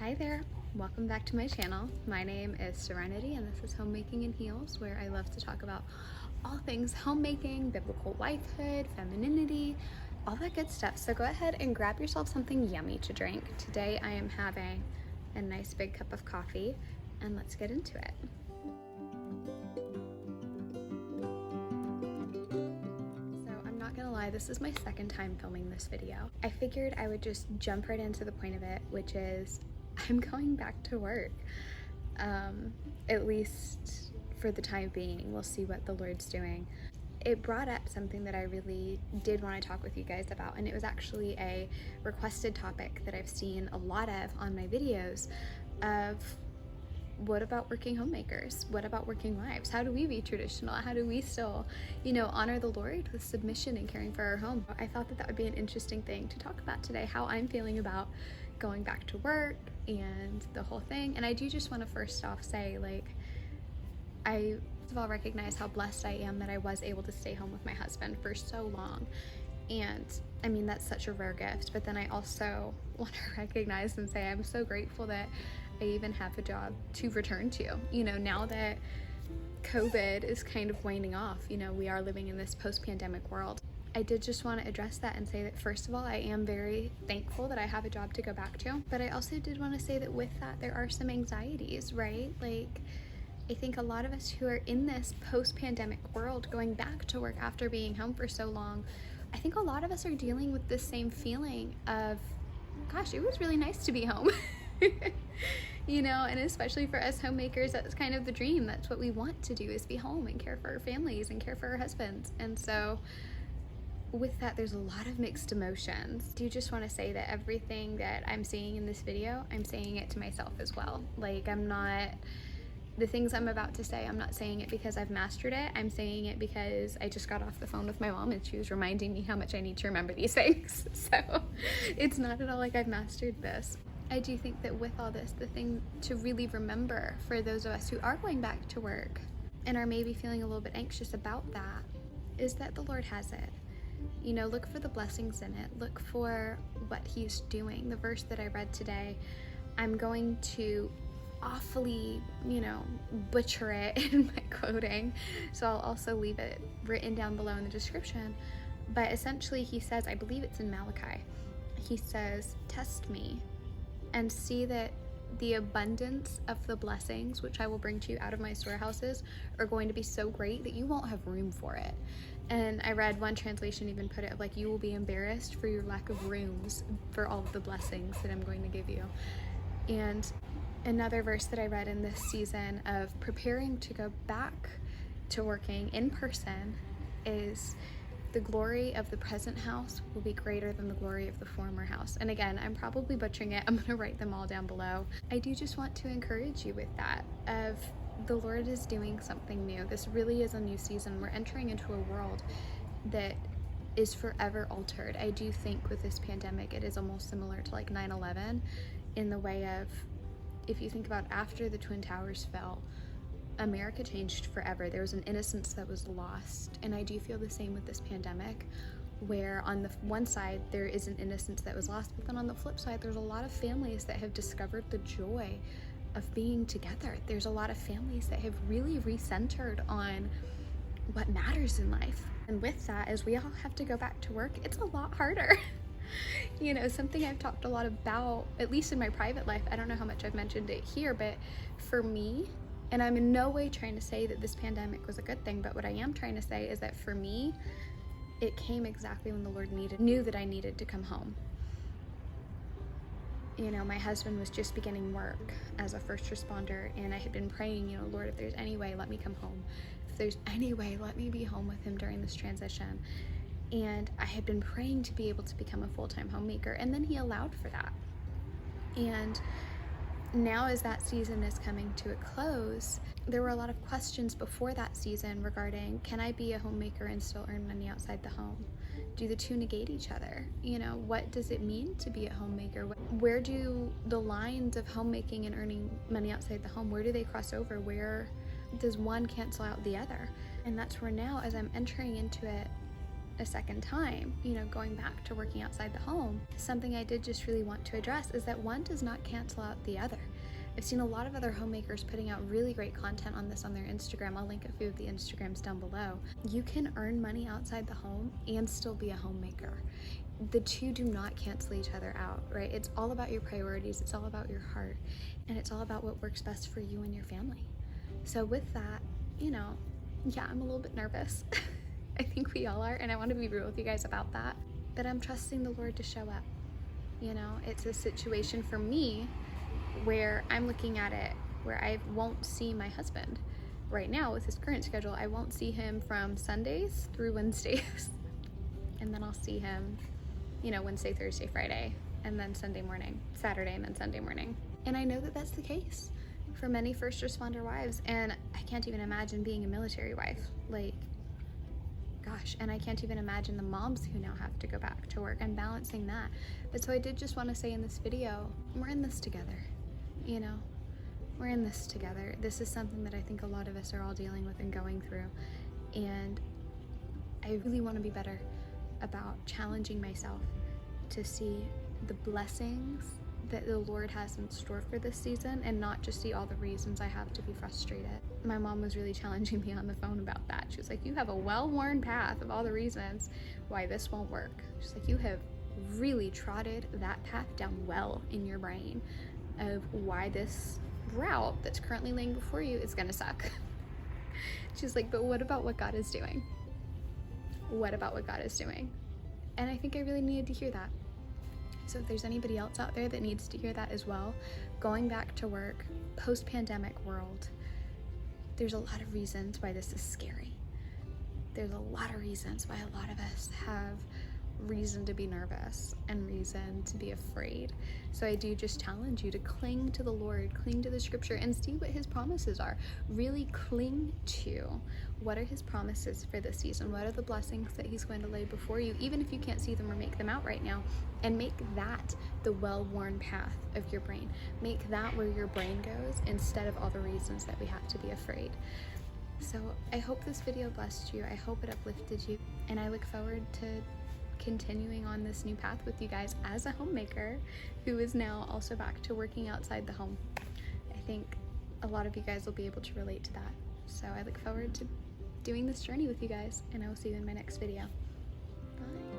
Hi there, welcome back to my channel. My name is Serenity and this is Homemaking in Heels, where I love to talk about all things homemaking, biblical wifehood, femininity, all that good stuff. So go ahead and grab yourself something yummy to drink. Today I am having a nice big cup of coffee and let's get into it. Not gonna lie, this is my second time filming this video. I figured I would just jump right into the point of it, which is I'm going back to work. At least for the time being. We'll see what the Lord's doing. It brought up something that I really did want to talk with you guys about, and it was actually a requested topic that I've seen a lot of on my videos of what about working homemakers? What about working wives? How do we be traditional? How do we still, honor the Lord with submission and caring for our home? I thought that would be an interesting thing to talk about today, how I'm feeling about going back to work and the whole thing. And I do just want to first off say, I first of all recognize how blessed I am that I was able to stay home with my husband for so long. And I mean, that's such a rare gift, but then I also want to recognize and say I'm so grateful that I even have a job to return to. Now that COVID is kind of waning off, we are living in this post-pandemic world. I did just want to address that and say that first of all, I am very thankful that I have a job to go back to, but I also did want to say that with that, there are some anxieties, right? I think a lot of us who are in this post-pandemic world going back to work after being home for so long, I think a lot of us are dealing with this same feeling of, gosh, it was really nice to be home. And especially for us homemakers, that's kind of the dream. That's what we want to do, is be home and care for our families and care for our husbands. And so with that, there's a lot of mixed emotions. I do just want to say that everything that I'm saying in this video, I'm saying it to myself as well. The things I'm about to say, I'm not saying it because I've mastered it. I'm saying it because I just got off the phone with my mom and she was reminding me how much I need to remember these things. So it's not at all like I've mastered this. I do think that with all this, the thing to really remember for those of us who are going back to work and are maybe feeling a little bit anxious about that is that the Lord has it. Look for the blessings in it. Look for what He's doing. The verse that I read today, I'm going to awfully, butcher it in my quoting, so I'll also leave it written down below in the description. But essentially he says, I believe it's in Malachi, he says, test me and see that the abundance of the blessings which I will bring to you out of my storehouses are going to be so great that you won't have room for it. And I read one translation even put it you will be embarrassed for your lack of rooms for all of the blessings that I'm going to give you. And another verse that I read in this season of preparing to go back to working in person is, the glory of the present house will be greater than the glory of the former house. And again, I'm probably butchering it. I'm going to write them all down below. I do just want to encourage you with that, of the Lord is doing something new. This really is a new season. We're entering into a world that is forever altered. I do think with this pandemic, it is almost similar to 9/11 in the way of, if you think about after the Twin Towers fell, America changed forever. There was an innocence that was lost. And I do feel the same with this pandemic, where on the one side, there is an innocence that was lost, but then on the flip side, there's a lot of families that have discovered the joy of being together. There's a lot of families that have really recentered on what matters in life. And with that, as we all have to go back to work, it's a lot harder. Something I've talked a lot about, at least in my private life, I don't know how much I've mentioned it here, but for me, and I'm in no way trying to say that this pandemic was a good thing, but what I am trying to say is that for me, it came exactly when the Lord knew that I needed to come home. My husband was just beginning work as a first responder, and I had been praying, Lord, if there's any way, let me come home. If there's any way, let me be home with him during this transition. And I had been praying to be able to become a full-time homemaker, and then he allowed for that. And now as that season is coming to a close, there were a lot of questions before that season regarding, can I be a homemaker and still earn money outside the home? Do the two negate each other? What does it mean to be a homemaker? Where do the lines of homemaking and earning money outside the home, where do they cross over? Where does one cancel out the other? And that's where now, as I'm entering into it, a second time, going back to working outside the home, something I did just really want to address is that one does not cancel out the other. I've seen a lot of other homemakers putting out really great content on this on their Instagram. I'll link a few of the Instagrams down below. You can earn money outside the home and still be a homemaker. The two do not cancel each other out, right? It's all about your priorities, it's all about your heart, and it's all about what works best for you and your family. So with that, yeah, I'm a little bit nervous. I think we all are, and I want to be real with you guys about that. But I'm trusting the Lord to show up. It's a situation for me where I'm looking at it where I won't see my husband. Right now, with his current schedule, I won't see him from Sundays through Wednesdays. And then I'll see him, Wednesday, Thursday, Friday, and then Sunday morning, Saturday, and then Sunday morning. And I know that that's the case for many first responder wives, and I can't even imagine being a military wife. Gosh, and I can't even imagine the moms who now have to go back to work and balancing that. But so I did just want to say in this video, we're in this together, we're in this together. This is something that I think a lot of us are all dealing with and going through. And I really want to be better about challenging myself to see the blessings that the Lord has in store for this season and not just see all the reasons I have to be frustrated. My mom was really challenging me on the phone about that. She was like, you have a well-worn path of all the reasons why this won't work. She's like, you have really trotted that path down well in your brain of why this route that's currently laying before you is gonna suck. She's like, but what about what God is doing? What about what God is doing? And I think I really needed to hear that. So if there's anybody else out there that needs to hear that as well, going back to work, post-pandemic world, there's a lot of reasons why this is scary. There's a lot of reasons why a lot of us have reason to be nervous and reason to be afraid. So I do just challenge you to cling to the Lord, cling to the scripture, and see what his promises are. Really cling to what are his promises for this season. What are the blessings that he's going to lay before you, even if you can't see them or make them out right now, and make that the well-worn path of your brain. Make that where your brain goes instead of all the reasons that we have to be afraid. So I hope this video blessed you. I hope it uplifted you, and I look forward to continuing on this new path with you guys as a homemaker who is now also back to working outside the home. I think a lot of you guys will be able to relate to that. So I look forward to doing this journey with you guys, and I will see you in my next video. Bye.